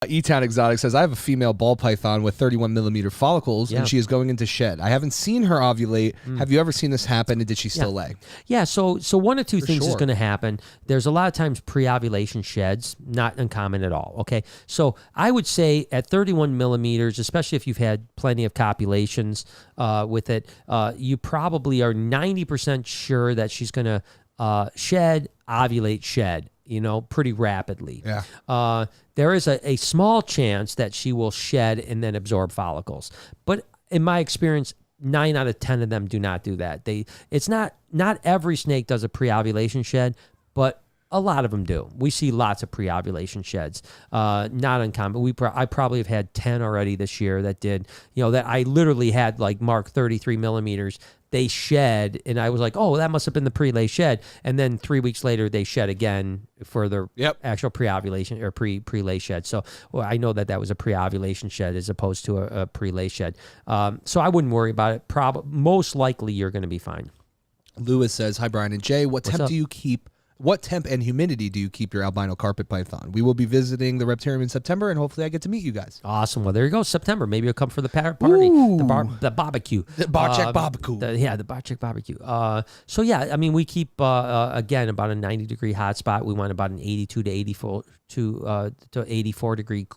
E-Town Exotic says, I have a female ball python with 31 millimeter follicles, and she is going into shed. I haven't seen her ovulate. Have you ever seen this happen, and did she still lay? Yeah, so one of two things is going to happen. There's a lot of times pre-ovulation sheds, not uncommon at all, okay? So I would say at 31 millimeters, especially if you've had plenty of copulations with it, you probably are 90% sure that she's going to shed, ovulate, shed, pretty rapidly. Yeah. There is a small chance that she will shed and then absorb follicles. But in my experience, 9 out of 10 of them do not do that. It's not every snake does a pre-ovulation shed, but a lot of them do. We see lots of pre-ovulation sheds. Not uncommon. I probably have had 10 already this year that did, that I literally had like mark 33 millimeters. They shed, and I was like, oh, that must have been the pre-lay shed. And then 3 weeks later, they shed again for the actual pre-ovulation or pre-lay shed. So I know that was a pre-ovulation shed as opposed to a pre-lay shed. So I wouldn't worry about it. Most likely, you're going to be fine. Lewis says, hi, Brian and Jay. What temp and humidity do you keep your albino carpet python? We will be visiting the Reptarium in September, and hopefully I get to meet you guys. Awesome. Well, there you go. September. Maybe you'll come for the party, the barbecue. The Barczyk barbecue. The Barczyk barbecue. So, yeah, I mean, we keep, again, about a 90-degree hot spot. We want about an 82 to 84 to 84-degree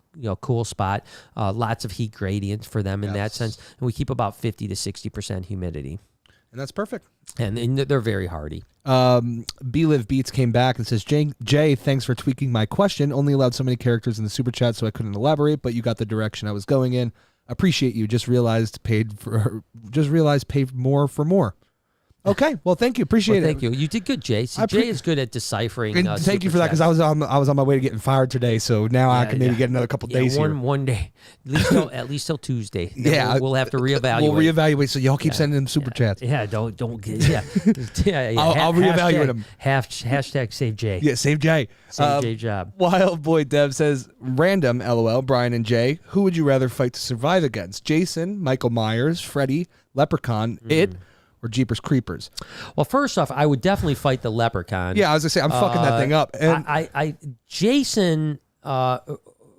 cool spot. Lots of heat gradients for them in that sense. And we keep about 50 to 60% humidity. And that's perfect. And they're very hardy. B-Live Beats came back and says, Jay, thanks for tweaking my question. Only allowed so many characters in the super chat, so I couldn't elaborate, but you got the direction I was going in. Appreciate you. Just realized paid more for more. Okay, well, thank you. Appreciate it. Thank you. You did good, Jay. Jay is good at deciphering. And thank you for that, because I was on my way to getting fired today, so now I can maybe get another couple days here. One day, at least till Tuesday. Yeah, we'll have to reevaluate. We'll reevaluate. So y'all keep sending them super chats. Yeah, don't get. Yeah, I'll reevaluate them. Hashtag save Jay. Yeah, save Jay. Save Jay job. Wild Boy Dev says, random, LOL, Brian and Jay. Who would you rather fight to survive against? Jason, Michael Myers, Freddy, Leprechaun, It, or Jeepers Creepers? Well, first off, I would definitely fight the Leprechaun. Yeah, I was gonna say, I'm fucking that thing up. And Jason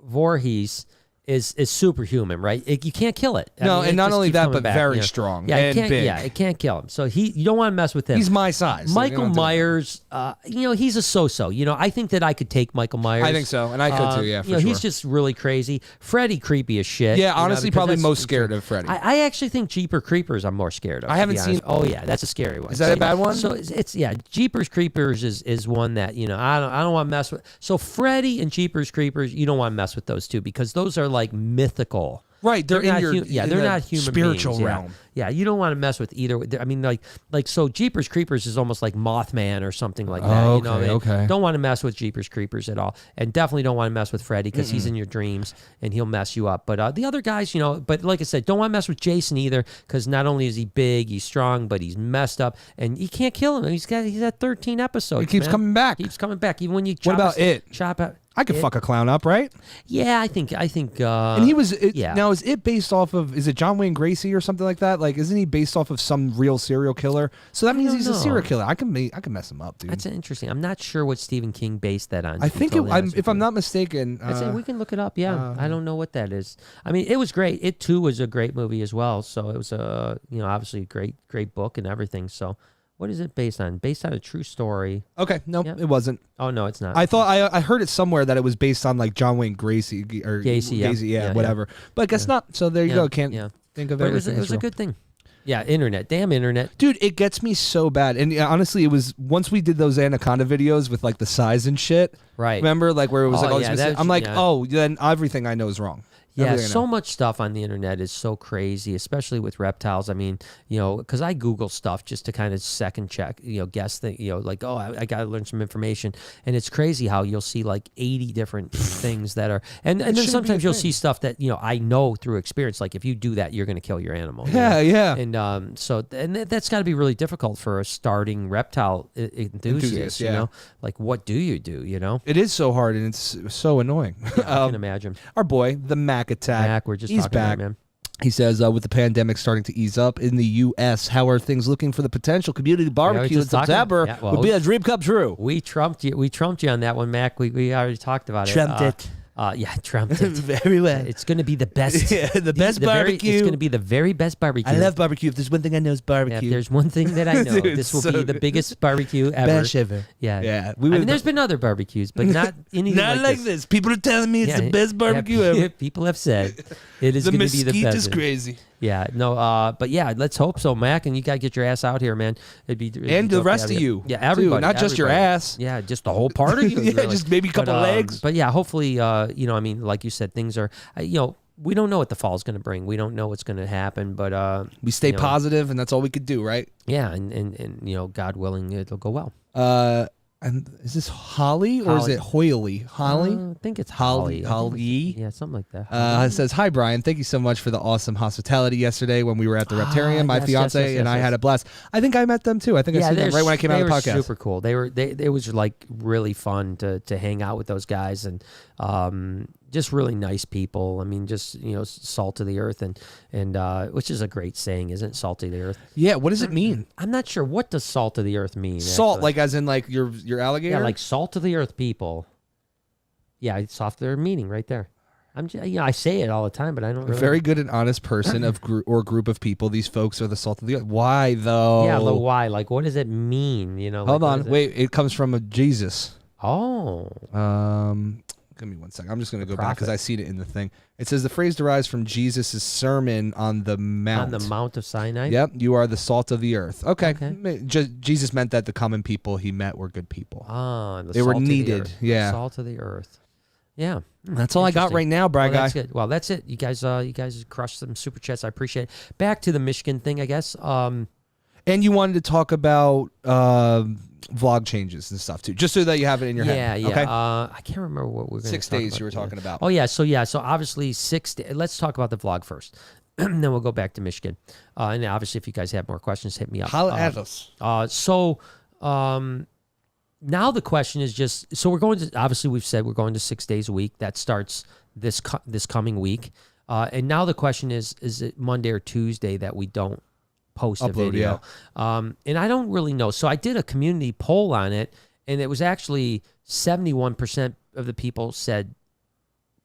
Voorhees is superhuman, right? You can't kill it. No, and not only that, but very strong and big. Yeah, it can't kill him. So you don't want to mess with him. He's my size. Michael Myers, he's a so-so. I think that I could take Michael Myers. I think so, and I could too, yeah, for sure. He's just really crazy. Freddy, creepy as shit. Yeah, honestly, probably most scared of Freddy. I actually think Jeepers Creepers I'm more scared of. I haven't seen. Oh, yeah, that's a scary one. Is that a bad one? So it's Jeepers Creepers is one that, I don't want to mess with. So Freddy and Jeepers Creepers, you don't want to mess with those two, because those are like mythical. Right, they're not in your they're not human spiritual beings. realm. Yeah, you don't want to mess with either. I mean, so Jeepers Creepers is almost like Mothman or something like that. Okay. Don't want to mess with Jeepers Creepers at all, and definitely don't want to mess with Freddy, because he's in your dreams and he'll mess you up. But the other guys, but like I said, don't want to mess with Jason either, because not only is he big, he's strong, but he's messed up, and you can't kill him. He's at 13 episodes. He keeps coming back. Even when you what about it? Chop out. I could fuck a clown up, right? Yeah, I think. And he was. Now, is it based off of? Is it John Wayne Gacy or something like that? Like, isn't he based off of some real serial killer? So that means he's a serial killer. I can mess him up, dude. That's interesting. I'm not sure what Stephen King based that on. I think if I'm not mistaken, I'd say we can look it up. Yeah, I don't know what that is. I mean, it was great. It too was a great movie as well. So it was obviously a great book and everything. So. What is it based on? Based on a true story. Okay, no, it wasn't. Oh, no, it's not. I thought I heard it somewhere that it was based on like John Wayne Gacy or Gacy, whatever. But I guess not. So there you go. Can't think of everything. It was a good thing. Yeah, internet. Damn internet. Dude, it gets me so bad. And honestly, it was once we did those Anaconda videos with like the size and shit. Right. Remember? Like where it was I'm like, then everything I know is wrong. Yeah, so much stuff on the internet is so crazy, especially with reptiles. I mean, because I Google stuff just to kind of second check, guess that, like, I got to learn some information. And it's crazy how you'll see like 80 different things that are, and then sometimes you'll see stuff that, I know through experience, like if you do that, you're going to kill your animal. Yeah. And that's got to be really difficult for a starting reptile enthusiast, like what do you do, It is so hard and it's so annoying. I can imagine. Our boy, the Mac Attack. We're just He's talking back. about, man. He says, with the pandemic starting to ease up in the U.S., how are things looking for the potential community barbecue in September? Would be a dream come true. We trumped you on that one, Mac. We already talked about Trumped it. it. Yeah, trumped it. Very well. It's going to be the best. Yeah, the best barbecue. It's going to be the very best barbecue. I love barbecue. If there's one thing I know is Yeah, barbecue. if there's one thing that I know, Dude, this will so be the good. biggest barbecue ever. Best ever. Yeah. Yeah. I mean, there's been other barbecues, but not anything not like this. People are telling me it's the best barbecue ever. People have said it is The going to be the mesquite best. is crazy. Yeah, no, but yeah, let's hope so, Mac, and you gotta get your ass out here, man. And the rest of you. yeah, everybody, too, not just your ass. Yeah, just the whole part of you. Yeah, really. just maybe a couple legs. But yeah, hopefully, I mean, like you said, things are, we don't know what the fall is going to bring. We don't know what's going to happen, but We stay positive, and that's all we could do, right? yeah, and God willing, it'll go well. And is this Holly or is Holly. it Hoyley? Holly? I think it's Holly. Holly. Yeah, something like that. It says, "Hi Brian, thank you so much for the awesome hospitality yesterday when we were at the Reptarium. My yes, fiance yes, and I yes. had a blast. I think I met them too. I think I seen them right when I came out of the podcast. They were super cool. It was like really fun to hang out with those guys and just really nice people. I mean, just salt of the earth and which is a great saying, isn't it? Salt of the earth. Yeah. What does it mean? I'm not sure, what does salt of the earth mean. Salt, actually? like as in like your alligator. Yeah, like salt of the earth people. Yeah, it's off their meaning right there. I say it all the time, but I don't a really. very good and honest person of group of people. These folks are the salt of the earth. Why though? Yeah, the why? Like, what does it mean? Hold on, wait. It comes from a Jesus. Oh. Give me one second. I'm just going to go back because I seen it in the thing. It says the phrase derives from Jesus' sermon on the Mount. On the Mount of Sinai? Yep. You are the salt of the earth. Okay. Jesus meant that the common people he met were good people. Ah, they were needed. Yeah. The salt of the earth. Yeah. That's all I got right now, Brad guy. That's good. Well, that's it. You guys crushed some super chats. I appreciate it. Back to the Michigan thing, I guess. And you wanted to talk about vlog changes and stuff too, just so that you have it in your head. Yeah. Okay. I can't remember what we're going to 6 days you were talking about. Oh yeah. So obviously 6 days. Let's talk about the vlog first. Then we'll go back to Michigan. And obviously, if you guys have more questions, hit me up. Holla at us. Now the question is just, so we're going to, obviously we've said we're going to 6 days a week. That starts this coming week. And now the question is it Monday or Tuesday that we don't post a video? Yeah. And I don't really know. So I did a community poll on it, and it was actually 71% of the people said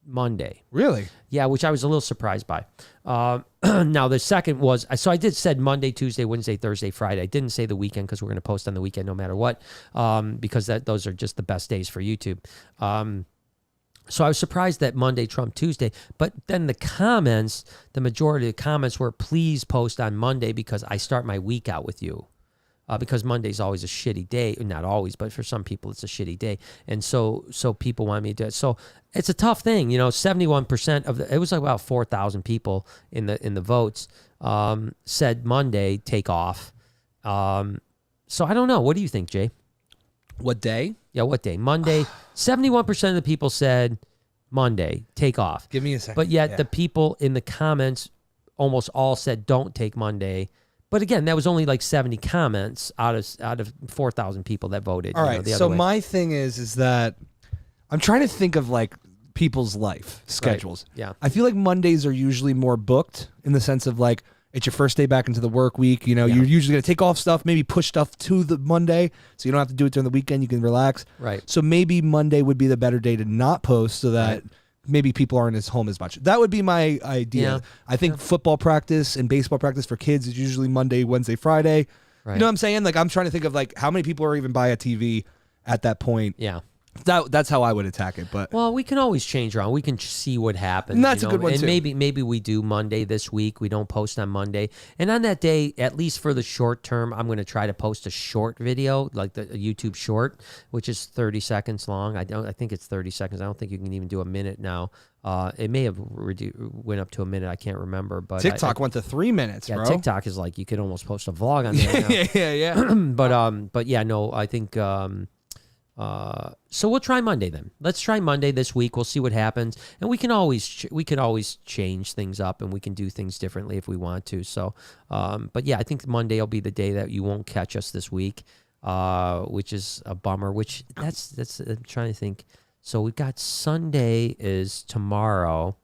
Monday. Really? Yeah, which I was a little surprised by. Now the second was, so I said Monday, Tuesday, Wednesday, Thursday, Friday. I didn't say the weekend because we're going to post on the weekend no matter what, because those are just the best days for YouTube. So I was surprised that Monday trumped Tuesday, but then the majority of the comments were, please post on Monday because I start my week out with you. Because Monday's always a shitty day. Not always, but for some people it's a shitty day. And so people want me to do it. So it's a tough thing. 71% of it was like about 4,000 people in the votes said Monday, take off. So I don't know. What do you think, Jay? What day? Yeah, what day? Monday. 71% of the people said Monday, take off. Give me a second. But yet the people in the comments almost all said don't take Monday. But again, that was only like 70 comments out of 4,000 people that voted. All right. So my thing is that I'm trying to think of like people's life schedules. Right. Yeah. I feel like Mondays are usually more booked in the sense of like it's your first day back into the work week. You're usually going to take off stuff, maybe push stuff to the Monday so you don't have to do it during the weekend. You can relax. Right. So maybe Monday would be the better day to not post so that maybe people aren't as home as much. That would be my idea. Yeah. I think football practice and baseball practice for kids is usually Monday, Wednesday, Friday. Right. You know what I'm saying? Like I'm trying to think of like how many people are even by a TV at that point. Yeah. That's how I would attack it. But well, we can always change around. We can see what happens. And that's a good one and too. Maybe we do Monday this week. We don't post on Monday. And on that day, at least for the short term, I'm going to try to post a short video, like a YouTube short, which is 30 seconds long. I think it's 30 seconds. I don't think you can even do a minute now. It may have went up to a minute. I can't remember. But TikTok went to 3 minutes, yeah, bro. TikTok is like you could almost post a vlog on there. Yeah. But yeah, no, I think. So we'll try Monday then. Let's try Monday this week. We'll see what happens, and we can always change things up, and we can do things differently if we want to. So, but yeah, I think Monday will be the day that you won't catch us this week, which is a bummer. Which that's I'm trying to think. So we've got Sunday is tomorrow.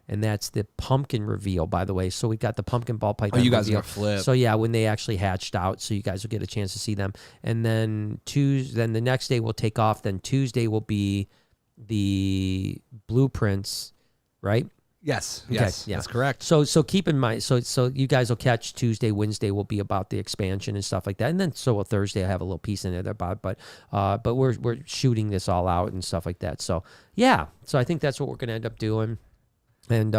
And that's the pumpkin reveal, by the way. So we got the pumpkin ball python. Oh, you guys reveal. are gonna flip. So yeah, when they actually hatched out, so you guys will get a chance to see them. And then the next day we'll take off. Then Tuesday will be the blueprints, right? Yes, Okay, yes, yeah. that's correct. So keep in mind, so you guys will catch Tuesday, Wednesday will be about the expansion and stuff like that, and then so will Thursday. I have a little piece in it about, but we're shooting this all out and stuff like that. So yeah, so I think that's what we're gonna end up doing, and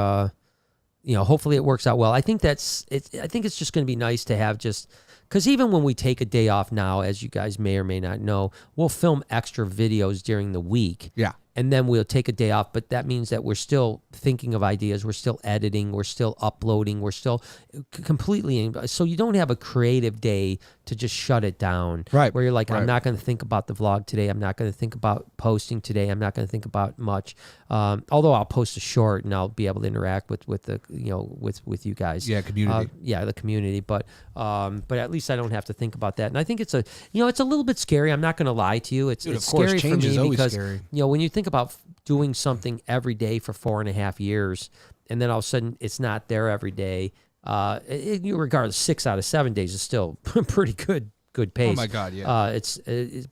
hopefully it works out well. I think it's just gonna be nice to have just. Because even when we take a day off now, as you guys may or may not know, we'll film extra videos during the week. Yeah. And then we'll take a day off, but that means that we're still thinking of ideas, we're still editing, we're still uploading, we're still completely. So you don't have a creative day to just shut it down. Right. Where you're like, Right. I'm not going to think about the vlog today. I'm not going to think about posting today. I'm not going to think about much. Although I'll post a short and I'll be able to interact with the with you guys. Yeah, community. The community. But at least I don't have to think about that. And I think it's a little bit scary. I'm not going to lie to you. It's Dude, of course, scary for change is me always because scary. when you think about doing something every day for 4.5 years, and then all of a sudden it's not there every day. Regardless, 6 out of 7 days is still pretty good pace. Oh my God, yeah.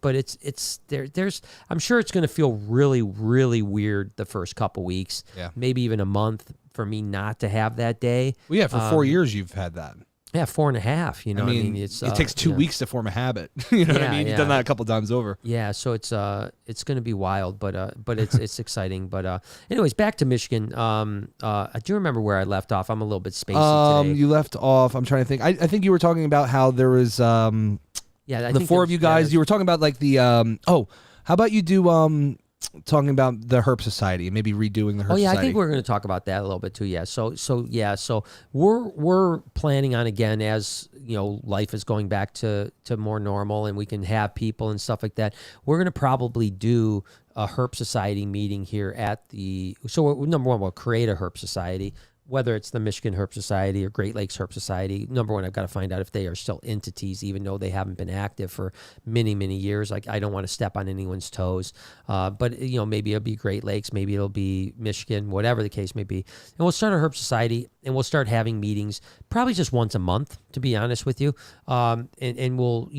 But it's there. I'm sure it's going to feel really, really weird the first couple weeks. Yeah. Maybe even a month for me not to have that day. Well, yeah, for 4 years you've had that. Yeah, 4.5. You know, I mean, it's it takes 2 weeks to form a habit. You know what I mean? You've done that a couple times over. Yeah, so it's going to be wild, but it's exciting. But anyways, back to Michigan. I do remember where I left off. I'm a little bit spacey today. You left off. I'm trying to think. I think you were talking about how there was I the think four of you guys. You were talking about like the how about you do talking about the Herp Society and maybe redoing the Herp Society. I think we're going to talk about that a little bit too. Yeah. So we're planning on, again, as life is going back to more normal and we can have people and stuff like that. We're going to probably do a Herp Society meeting here at number one, we'll create a Herp Society. Whether it's the Michigan Herp Society or Great Lakes Herp Society, number one, I've got to find out if they are still entities, even though they haven't been active for many, many years. Like, I don't want to step on anyone's toes. But, maybe it'll be Great Lakes, maybe it'll be Michigan, whatever the case may be. And we'll start a Herp Society, and we'll start having meetings probably just once a month, to be honest with you. And we'll,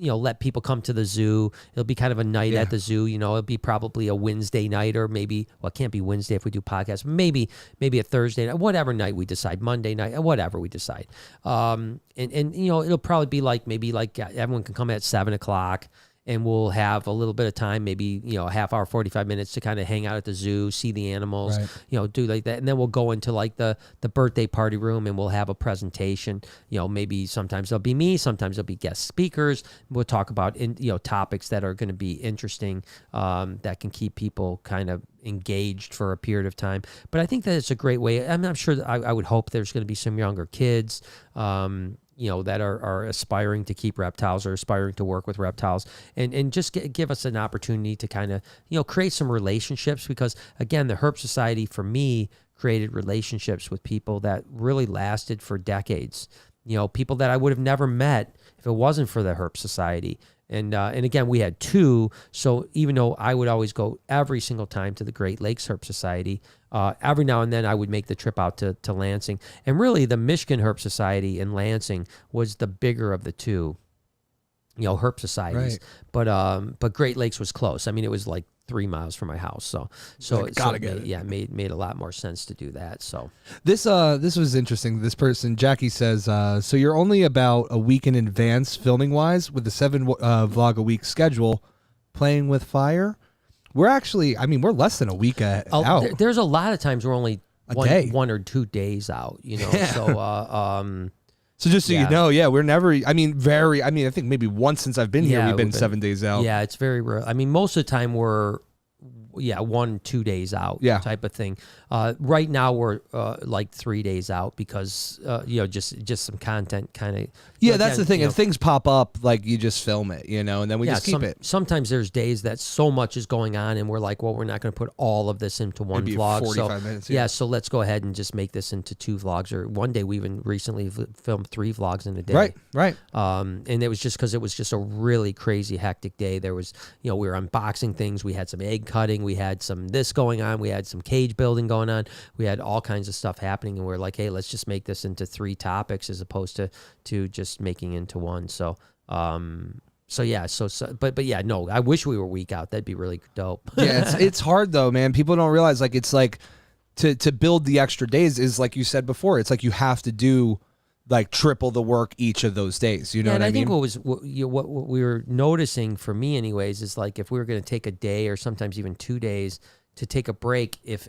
let people come to the zoo. It'll be kind of a night at the zoo. It'll be probably a Wednesday night, or maybe, it can't be Wednesday if we do podcasts. Maybe a Thursday night, whatever night we decide, Monday night, whatever we decide. And it'll probably be maybe everyone can come at 7:00. And we'll have a little bit of time, maybe, a half hour, 45 minutes to kind of hang out at the zoo, see the animals, do like that. And then we'll go into the birthday party room and we'll have a presentation. Maybe sometimes there'll be me, sometimes there'll be guest speakers. We'll talk about, topics that are going to be interesting, that can keep people kind of engaged for a period of time. But I think that it's a great way. I'm sure that I would hope there's going to be some younger kids, that are aspiring to keep reptiles or aspiring to work with reptiles, and just give us an opportunity to kind of, create some relationships, because again, the Herp Society for me created relationships with people that really lasted for decades, people that I would have never met if it wasn't for the Herp Society. And again, we had 2. So even though I would always go every single time to the Great Lakes Herp Society, every now and then I would make the trip out to Lansing. And really, the Michigan Herp Society in Lansing was the bigger of the 2, Herp societies. Right. But Great Lakes was close. I mean, it was like 3 miles from my house. So it made a lot more sense to do that. So this was interesting. This person, Jackie, says, so you're only about a week in advance filming wise with the 7 vlog a week schedule, playing with fire. We're actually, we're less than a week out. There's a lot of times we're only day. 1 or 2 days out, Yeah. So, so just so you know, we're never, I think maybe once since I've been here, we've been 7 days out. Yeah, it's very rare. Most of the time we're 1-2 days out, type of thing. Right now we're 3 days out because just some content kind of. Yeah, that's the thing. If things pop up, you just film it, and then we just keep it. Sometimes there's days that so much is going on, and we're like, well, we're not going to put all of this into one Maybe vlog. 45 minutes. Yeah, so let's go ahead and just make this into 2 vlogs. Or one day we even recently filmed 3 vlogs in a day. Right. And it was just because it was just a really crazy, hectic day. There was, we were unboxing things. We had some egg cutting. We had some this going on. We had some cage building going on. We had all kinds of stuff happening, and we're like, hey, let's just make this into 3 topics as opposed to just making into one. So So yeah, but yeah, no, I wish we were week out. That'd be really dope. Yeah, it's hard though, man. People don't realize like it's like to build the extra days is like you said before. It's like you have to do like triple the work each of those days. You know what I mean? I think what we were noticing for me, anyways, is like if we were going to take a day or sometimes even 2 days to take a break, if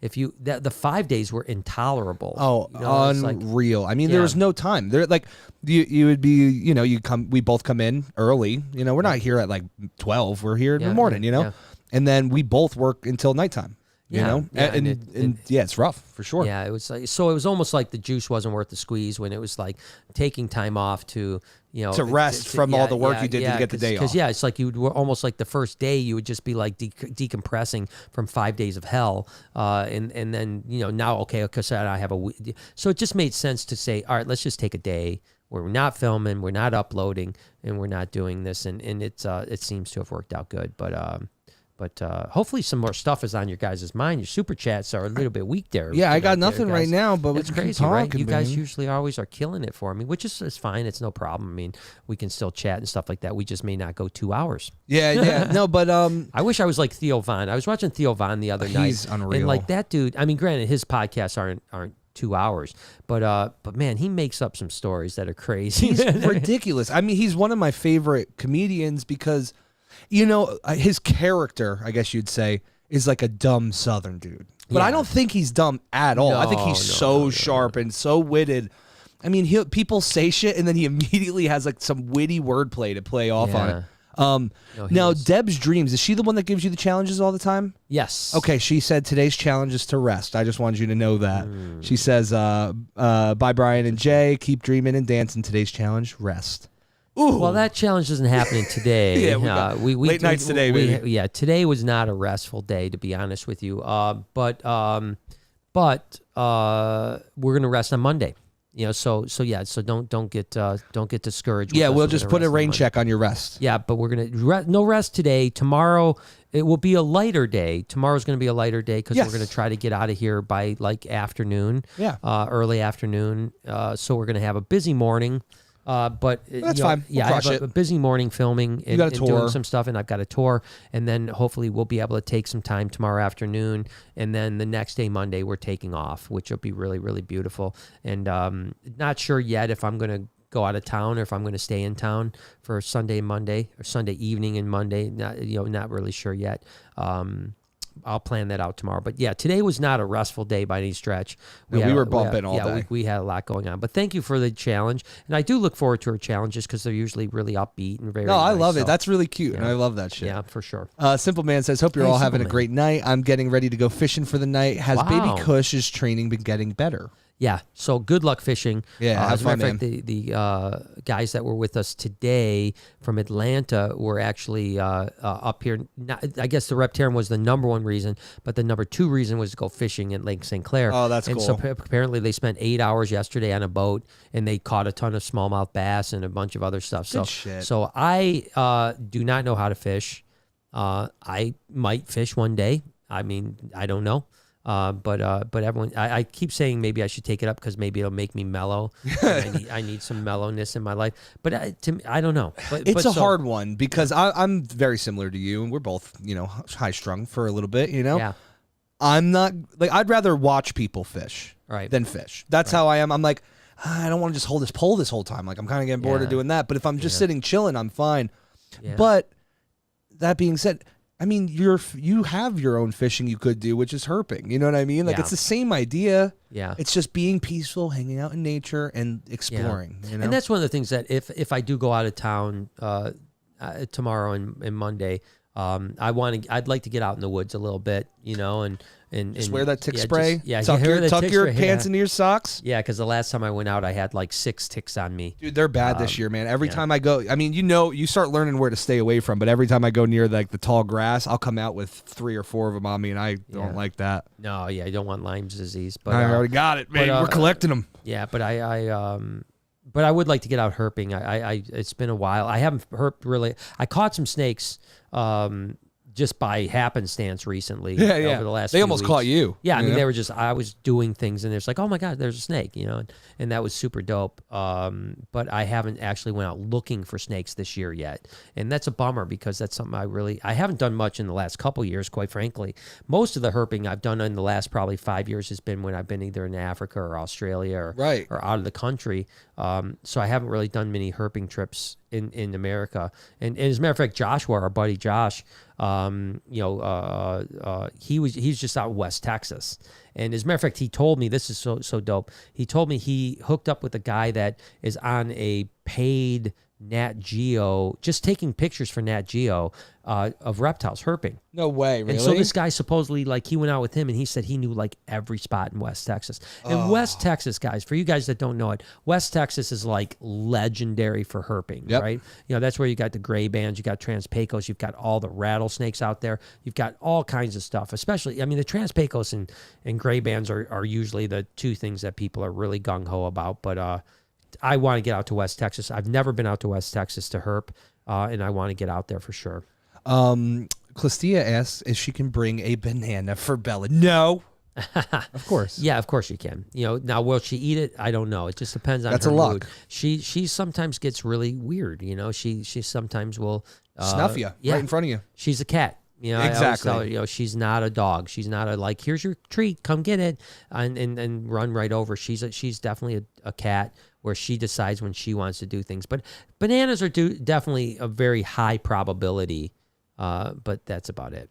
the 5 days were intolerable. Oh, you know, unreal. I mean, there was no time. There, like you would be, you know, we both come in early. You know, we're not here at like 12. We're here in the morning. You know, and then we both work until nighttime. You know, and yeah, it's rough for sure. Yeah, it was like, so it was almost like the juice wasn't worth the squeeze when it was like taking time off to, you know, to rest from all the work you did to get the day off. Because it's like you would almost like the first day you would just be like decompressing from 5 days of hell, and then you know now because I have a week, so it just made sense to say, all right, let's just take a day where we're not filming, we're not uploading, and we're not doing this, and it seems to have worked out good, But hopefully some more stuff is on your guys' mind. Your super chats are a little bit weak there. Yeah, I got nothing right now, but it's crazy, right? You guys usually always are killing it for me, which is fine. It's no problem. I mean, we can still chat and stuff like that. We just may not go 2 hours. Yeah. No, but I wish I was like Theo Von. I was watching Theo Von the other night. He's unreal. And like that dude, I mean, granted, his podcasts aren't 2 hours, but man, he makes up some stories that are crazy. He's ridiculous. I mean, he's one of my favorite comedians because, you know, his character, I guess you'd say, is like a dumb Southern dude. But I don't think he's dumb at all. I think he's so sharp and so witted. I mean, people say shit and then he immediately has like some witty wordplay to play off on it. Now, Deb's Dreams, is she the one that gives you the challenges all the time? Yes. Okay, she said today's challenge is to rest. I just wanted you to know that. She says, bye, Brian and Jay. Keep dreaming and dancing. Today's challenge, rest. Ooh. Well, that challenge isn't happening today. we late nights today, baby. Today was not a restful day, to be honest with you. But we're gonna rest on Monday. You know, so don't get discouraged. Yeah, we'll just put a rain check on your rest. Yeah, but we're gonna no rest today. Tomorrow it will be a lighter day. Tomorrow's gonna be a lighter day because we're gonna try to get out of here by like afternoon. Yeah, early afternoon. So we're gonna have a busy morning. But that's fine. Yeah, I have a busy morning filming and doing some stuff, and I've got a tour, and then hopefully we'll be able to take some time tomorrow afternoon, and then the next day, Monday, we're taking off, which will be really, really beautiful. And not sure yet if I'm going to go out of town or if I'm going to stay in town for Sunday and Monday, or Sunday evening and Monday. Not really sure yet. I'll plan that out tomorrow. But yeah, today was not a restful day by any stretch. We were bumping all day. We had a lot going on. But thank you for the challenge. And I do look forward to her challenges because they're usually really upbeat and very nice. I love it. That's really cute. And I love that shit. Yeah, for sure. Simple Man says, hope you're all having a great night. I'm getting ready to go fishing for the night. Has Baby Cush's training been getting better? Yeah, so good luck fishing. Yeah, as a matter of fact, the guys that were with us today from Atlanta were actually up here. I guess the Reptile was the number one reason, but the number two reason was to go fishing at Lake St. Clair. Oh, that's cool. And so apparently they spent 8 hours yesterday on a boat, and they caught a ton of smallmouth bass and a bunch of other stuff. Good shit. So I do not know how to fish. I might fish one day. I mean, I don't know. But everyone, I keep saying maybe I should take it up because maybe it'll make me mellow. I need some mellowness in my life. But I don't know. It's a hard one because I'm very similar to you, and we're both, high strung for a little bit, Yeah. I'm not like, I'd rather watch people fish than fish. That's how I am. I'm like, I don't want to just hold this pole this whole time. Like, I'm kind of getting bored of doing that. But if I'm just sitting chilling, I'm fine. Yeah. But that being said, I mean, you have your own fishing you could do, which is herping. You know what I mean? Like, it's the same idea. Yeah. It's just being peaceful, hanging out in nature, and exploring. Yeah. And that's one of the things that if I do go out of town tomorrow and Monday, I'd like to get out in the woods a little bit, and just wear that tick spray. Tuck your pants into your socks. Yeah, because the last time I went out, I had like 6 ticks on me. Dude, they're bad this year, man. Every time I go, I mean, you start learning where to stay away from. But every time I go near like the tall grass, I'll come out with 3 or 4 of them on me, and I don't like that. No, you don't want Lyme's disease. But I already got it, man. We're collecting them. Yeah, but but I would like to get out herping. It's been a while. I haven't herped really. I caught some snakes. just by happenstance recently. Yeah. Over the last They few almost weeks. caught you. Yeah, I mean, know? they were just, I was doing things and it's like, oh my God, there's a snake, and that was super dope. But I haven't actually went out looking for snakes this year yet. And that's a bummer because that's something I haven't done much in the last couple years, quite frankly. Most of the herping I've done in the last probably 5 years has been when I've been either in Africa or Australia or out of the country. So I haven't really done many herping trips in America. And as a matter of fact, Joshua, our buddy Josh, he's just out in West Texas. And as a matter of fact, he told me, this is so dope. He told me he hooked up with a guy that is on a paid Nat Geo, just taking pictures for Nat Geo of reptiles herping. No way, really? And so this guy supposedly, he went out with him and he said he knew every spot in West Texas. And West Texas, guys, for you guys that don't know it, West Texas is legendary for herping, right? That's where you got the gray bands, you got Trans-Pecos, you've got all the rattlesnakes out there, you've got all kinds of stuff, especially, I mean, the Trans-Pecos and gray bands are usually the two things that people are really gung-ho about, but I want to get out to West Texas. I've never been out to West Texas to herp, and I want to get out there for sure. Clistia asks if she can bring a banana for Bella. No. Of course. Yeah, of course you can. Now will she eat it? I don't know. It just depends on That's her a luck. mood. She sometimes gets really weird. She sometimes will Snuff you right in front of you. She's a cat. Exactly. I always tell her, she's not a dog. She's not here's your treat, come get it, and run right over. She's definitely a cat where she decides when she wants to do things. But bananas are definitely a very high probability, but that's about it.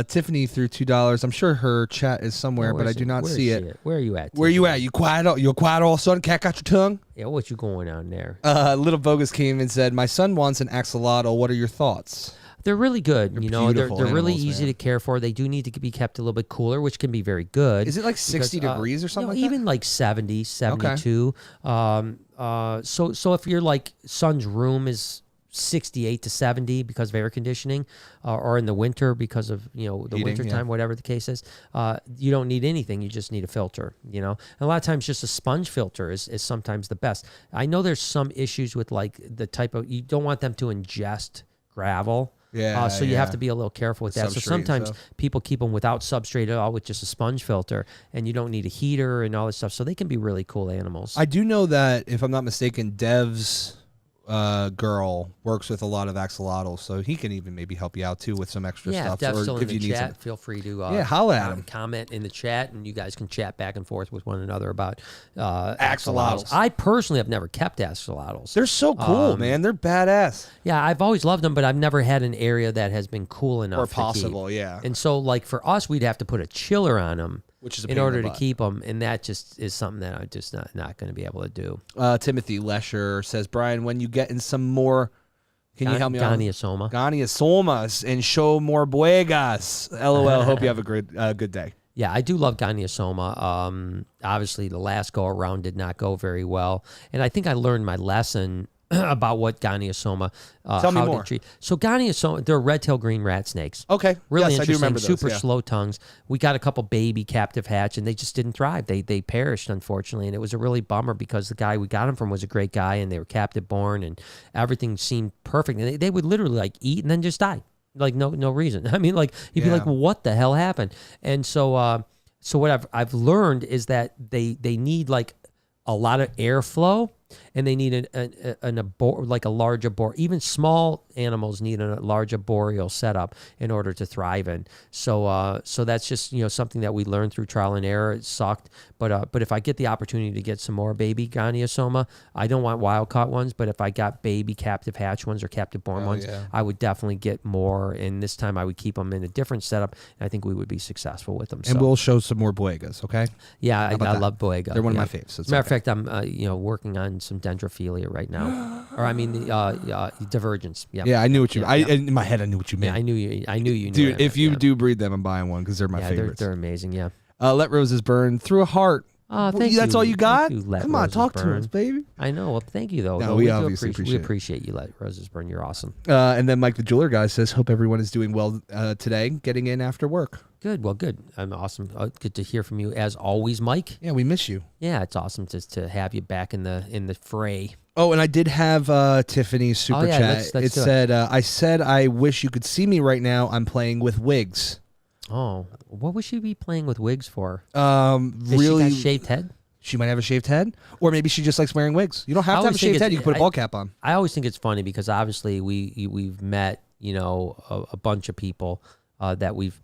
Tiffany threw $2. I'm sure her chat is somewhere, but I do not see it. Where are you at? Where you at? You quiet? You're quiet all of a sudden? Cat got your tongue? Yeah, what you going on there? Little Bogus came and said, "My son wants an axolotl. What are your thoughts?" They're really good. They're beautiful really animals, easy to care for. They do need to be kept a little bit cooler, which can be very good. Is it 60 degrees or something like that? Even 70, 72. Okay. So if your son's room is 68 to 70 because of air conditioning, or in the winter because of the winter time, whatever the case is, you don't need anything. You just need a filter. And a lot of times just a sponge filter is sometimes the best. I know there's some issues with the type of, you don't want them to ingest gravel. Yeah. So you have to be a little careful with that. So sometimes stuff. people keep them without substrate at all with just a sponge filter, and you don't need a heater and all this stuff. So they can be really cool animals. I do know that, if I'm not mistaken, Dev's girl works with a lot of axolotls, so he can even maybe help you out too with some extra stuff. If Dev's still in the need chat, feel free to holla at him. Comment in the chat, and you guys can chat back and forth with one another about axolotls. I personally have never kept axolotls. They're so cool, man. They're badass. Yeah, I've always loved them, but I've never had an area that has been cool enough Or to possible, keep. yeah. And so, for us, we'd have to put a chiller on them, which is in order to keep them, and that just is something that I'm just not going to be able to do. Timothy Lesher says, "Brian, when you get in some more, can you help me out? Ganiasomas and show more buegas. LOL. Hope you have a good day." Yeah, I do love Ganiasoma. Obviously, the last go around did not go very well, and I think I learned my lesson about what Ganiasoma, Tell me more. to treat. So Ganiasoma, they're red-tailed green rat snakes. Okay. Really yes, interesting, I do remember those, super yeah. slow tongues. We got a couple baby captive hatch, and they just didn't thrive. They perished, unfortunately, and it was a really bummer because the guy we got them from was a great guy, and they were captive born, and everything seemed perfect. And they would literally eat and then just die, no reason. I mean, you'd be like, well, what the hell happened? And so what I've learned is that they need a lot of airflow, and they need a large arbor. Even small animals need a large arboreal setup in order to thrive in. So that's just something that we learned through trial and error. It sucked, but if I get the opportunity to get some more baby Ganiasoma, I don't want wild caught ones, but if I got baby captive hatch ones or captive born ones, I would definitely get more. And this time I would keep them in a different setup, and I think we would be successful with them. And we'll show some more buegas, okay? Yeah, I love boega. They're one of my faves. As a matter of fact, I'm working on some dendrophilia right now, or I mean the divergence. Yeah. Yeah, I knew what you. In my head, I knew what you meant. Yeah, I knew you. Dude, if you do breed them, I'm buying one because they're my favorites. They're amazing. Yeah. Let Roses Burn through a heart. Oh, thank you. That's all you got? Come on, talk to us, baby. I know. Well, thank you though. No, we obviously we appreciate you, Let Roses Burn. You're awesome. And then Mike the Jeweler guy says, "Hope everyone is doing well today, getting in after work." Good. Well, good. I'm awesome. Good to hear from you as always, Mike. Yeah, we miss you. Yeah, it's awesome to have you back in the fray. Oh, and I did have Tiffany's super chat. Let's it said, I said, I wish you could see me right now. I'm playing with wigs. Oh, what would she be playing with wigs for? Really, she got shaved head? She might have a shaved head, or maybe she just likes wearing wigs. You don't have to have a shaved head. You can put a ball cap on. I always think it's funny because obviously we've met, a bunch of people that we've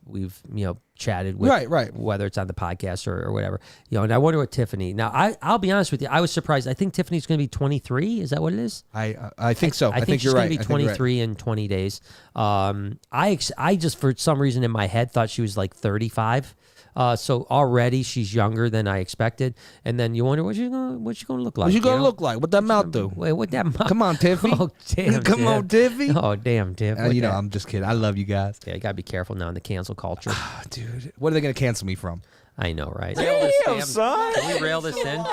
chatted with, right, whether it's on the podcast or whatever, and I wonder what Tiffany. Now I'll be honest with you, I was surprised. I think Tiffany's going to be 23. Is that what it is? I think so. I think she's you're right. Going to be 23 in 20 days. I just for some reason in my head thought she was like 35. So already she's younger than I expected, and then you wonder what she gonna look like. What you gonna look like? What that mouth do? Wait, what that mouth? Come on, Tiffy. Oh damn! Come on, Tiffy. Oh damn, Tiff. I'm just kidding. I love you guys. Yeah, you gotta be careful now in the cancel culture. Dude, what are they gonna cancel me from? I know, right? Damn, son. Can we rail this in?